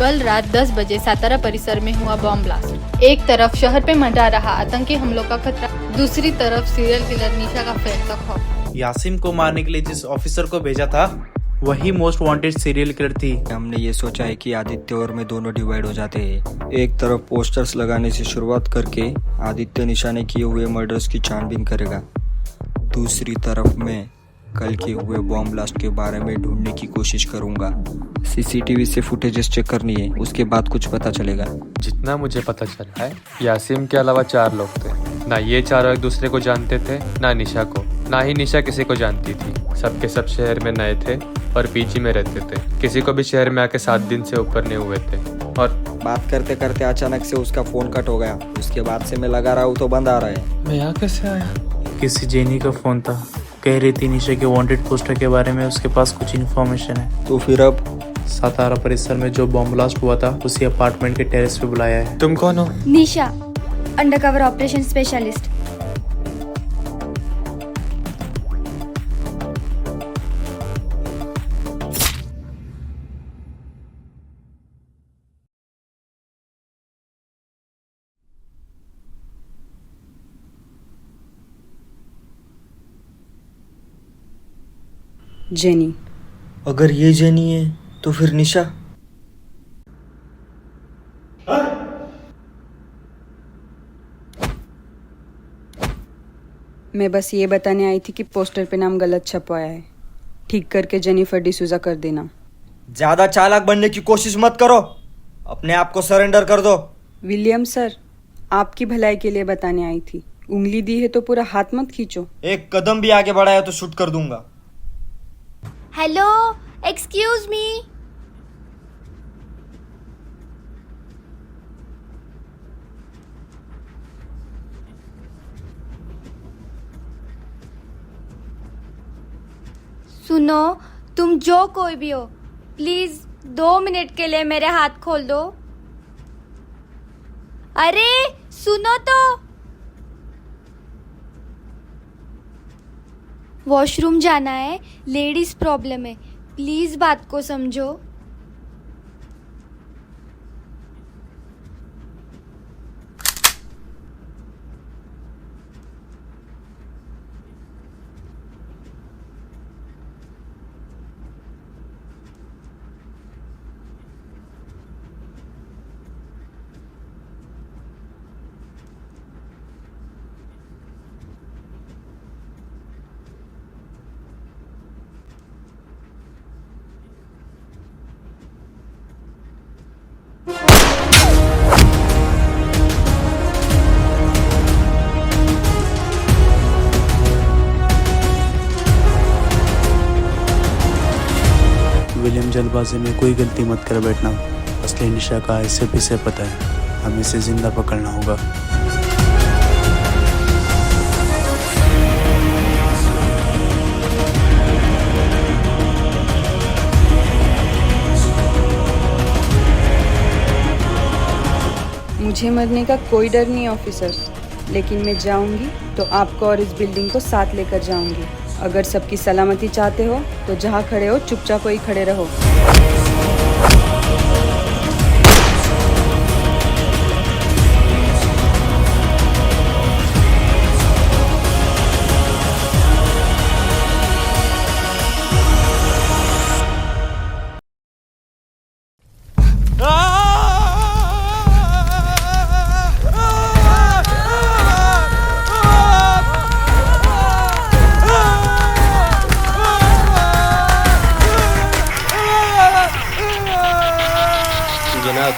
कल रात 10 बजे सातारा परिसर में हुआ बॉम्ब ब्लास्ट। एक तरफ शहर पे मंडरा रहा आतंकी हमलों का खतरा, दूसरी तरफ सीरियल किलर निशा का फैलता खौफ। यासीम को मारने के लिए जिस ऑफिसर को भेजा था वही मोस्ट वांटेड सीरियल किलर थी। हमने ये सोचा है कि आदित्य और मैं दोनों डिवाइड हो जाते हैं। एक तरफ पोस्टर्स लगाने से शुरुआत करके आदित्य निशाने किए हुए मर्डर्स की छानबीन करेगा, दूसरी तरफ मैं कल के हुए बॉम्ब ब्लास्ट के बारे में ढूंढने की कोशिश करूंगा। सीसीटीवी से फुटेजेस चेक करनी है, उसके बाद कुछ पता चलेगा। जितना मुझे पता चला है, यासीम के अलावा 4 लोग थे। ना ये चारों एक दूसरे को जानते थे, ना निशा को, ना ही निशा किसी को जानती थी। सबके सब शहर में नए थे और पीजी में रहते थे। किसी को भी शहर में आके 7 दिन से ऊपर नहीं हुए थे। और बात करते करते अचानक से उसका फोन कट हो गया। उसके बाद से मैं लगा रहा हूँ तो बंद आ रहा है। मैं यहाँ कैसे आया? किसी जेनी का फोन था, कह रही थी निशा के वांटेड पोस्टर के बारे में उसके पास कुछ इन्फॉर्मेशन है। तो फिर अब सातारा परिसर में जो बॉम्ब ब्लास्ट हुआ था उसी अपार्टमेंट के टेरेस पे बुलाया है। तुम कौन हो? निशा, अंडरकवर ऑपरेशन स्पेशलिस्ट। जेनी। अगर ये जेनी है तो फिर निशा। मैं बस ये बताने आई थी कि पोस्टर पे नाम गलत छपवाया है। ठीक करके जेनिफर डिसूजा कर देना। ज्यादा चालाक बनने की कोशिश मत करो, अपने आप को सरेंडर कर दो। विलियम सर, आपकी भलाई के लिए बताने आई थी। उंगली दी है तो पूरा हाथ मत खींचो। एक कदम भी आगे बढ़ाया तो शूट कर दूंगा। Hello, excuse me. सुनो, तुम जो कोई भी हो, प्लीज 2 मिनट के लिए मेरे हाथ खोल दो। अरे सुनो तो, वॉशरूम जाना है, लेडीज प्रॉब्लम है, प्लीज बात को समझो। विलियम, जल्दबाजी में कोई गलती मत कर बैठना। असली निशा का ऐसे भी से पता है, हमें इसे जिंदा पकड़ना होगा। मुझे मरने का कोई डर नहीं ऑफिसर्स, लेकिन मैं जाऊंगी तो आपको और इस बिल्डिंग को साथ लेकर जाऊंगी। अगर सबकी सलामती चाहते हो तो जहाँ खड़े हो चुपचाप वहीं खड़े रहो। जनाब,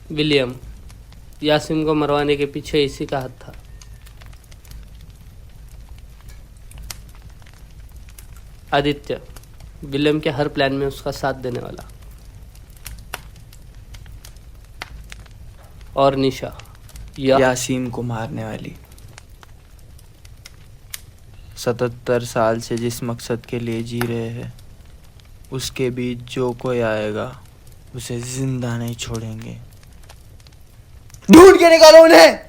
विलियम, यासीम को मरवाने के पीछे इसी का हाथ था। आदित्य, विलियम के हर प्लान में उसका साथ देने वाला। और निशा, यासीम को मारने वाली। 77 साल से जिस मकसद के लिए जी रहे हैं, उसके बीच जो कोई आएगा उसे जिंदा नहीं छोड़ेंगे। ढूंढ के निकालो उन्हें।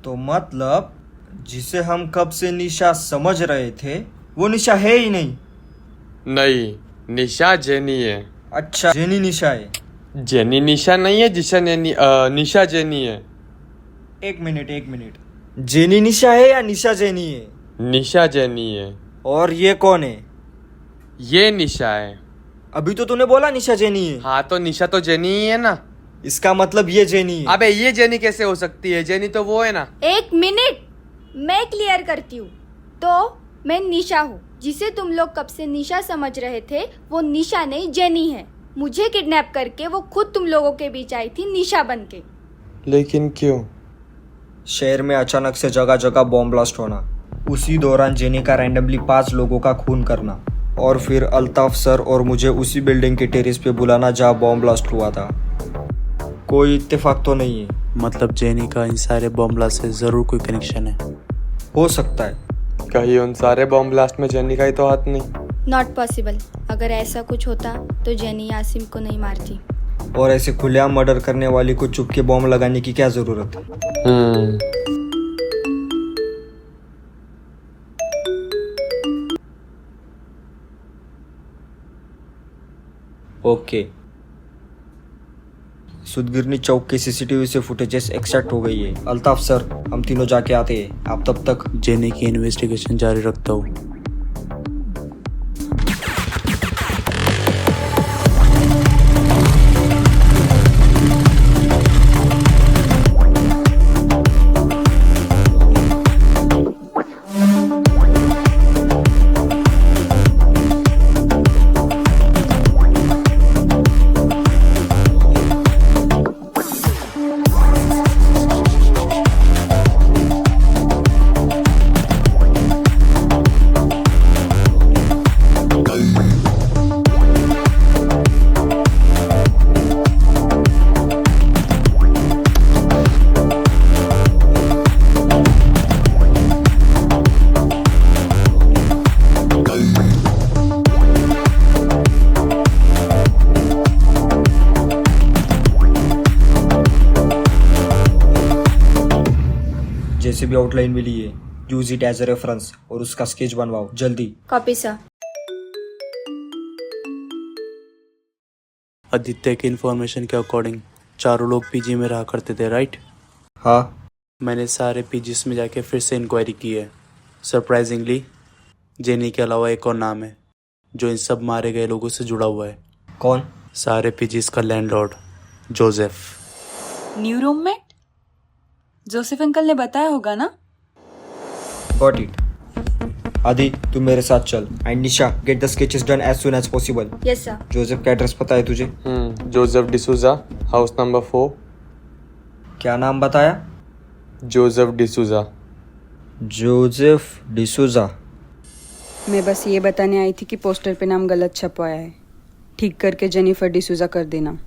तो मतलब जिसे हम कब से निशा समझ रहे थे वो निशा है ही नहीं। नहीं, निशा जेनी है। अच्छा, जेनी निशा है। जेनी निशा नहीं है, निशा जेनी है। एक मिनट, जेनी निशा है या निशा जेनी है? निशा जेनी है। और ये कौन है? ये निशा है। अभी तो तूने बोला निशा जेनी है। हाँ, तो निशा तो जेनी ही है ना। इसका मतलब ये जेनी है। अबे ये जेनी कैसे हो सकती है? जेनी तो वो है ना। एक मिनट, मैं क्लियर करती हूँ। तो मैं निशा हूँ, जिसे तुम लोग कब से निशा समझ रहे थे, वो निशा नहीं जेनी है। मुझे किडनैप करके वो खुद तुम लोगों के बीच आई थी निशा बनके। लेकिन क्यों? शहर में अचानक से जगह जगह बॉम्ब ब्लास्ट होना, उसी दौरान जेनी का रैंडमली 5 लोगों का खून करना, और फिर अल्ताफ सर और मुझे उसी बिल्डिंग के टेरेस पे बुलाना जहाँ बॉम्ब ब्लास्ट हुआ था। कोई इत्तेफाक तो नहीं है। मतलब जेनी का इन सारे बॉम्ब ब्लास्ट से ज़रूर कोई कनेक्शन है। हो सकता है। कहीं उन सारे बॉम्ब ब्लास्ट में जेनी का ही तो हाथ नहीं। Not possible. अगर ऐसा कुछ होता तो जेनी यासिम को नहीं मारती। और ऐसे खुलेआम मर्डर करने वाली को चुप के बॉम्ब लगाने की क्या जरूरत है? ओके, सुदगिरनी चौक के सीसीटीवी से फुटेजेस एक्सट्रैक्ट हो गई है। अल्ताफ सर, हम तीनों जाके आते हैं। आप तब तक जेनी की इन्वेस्टिगेशन जारी रखता हूँ। जैसे भी आउटलाइन मिली है, use it as a reference और उसका स्केच बनवाओ जल्दी। Copy sir. आदित्य की इन्फॉर्मेशन के अकॉर्डिंग चारों लोग पीजी में रहा करते थे, राइट? हाँ, मैंने सारे पीजीज में जाके फिर से इंक्वायरी की है। सरप्राइजिंगली जेनी के अलावा एक और नाम है जो इन सब मारे गए लोगों से जुड़ा हुआ है। कौन? सारे पीजीज का landlord Joseph. New roommate? Joseph uncle ने बताया होगा ना? Got it. आदि, तू मेरे साथ चल। And Nisha, get the sketches done as soon as possible. Yes sir. Joseph का एड्रेस पता है तुझे? Joseph D'Souza, house number 4। क्या नाम बताया? जोसेफ डिसूजा। जोसेफ डिसूजा। मैं बस ये बताने आई थी कि पोस्टर पे नाम गलत छपवाया है। ठीक करके जेनिफर डिसूजा कर देना।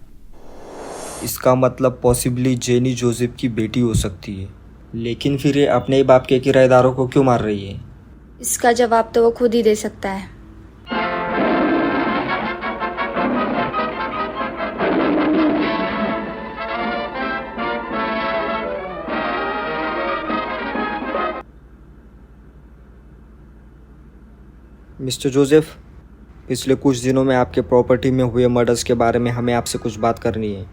इसका मतलब पॉसिबली जेनी जोसेफ की बेटी हो सकती है, लेकिन फिर ये अपने ही बाप के किराएदारों को क्यों मार रही है? इसका जवाब तो वो खुद ही दे सकता है। मिस्टर जोसेफ, पिछले कुछ दिनों में आपके प्रॉपर्टी में हुए मर्डर्स के बारे में हमें आपसे कुछ बात करनी है।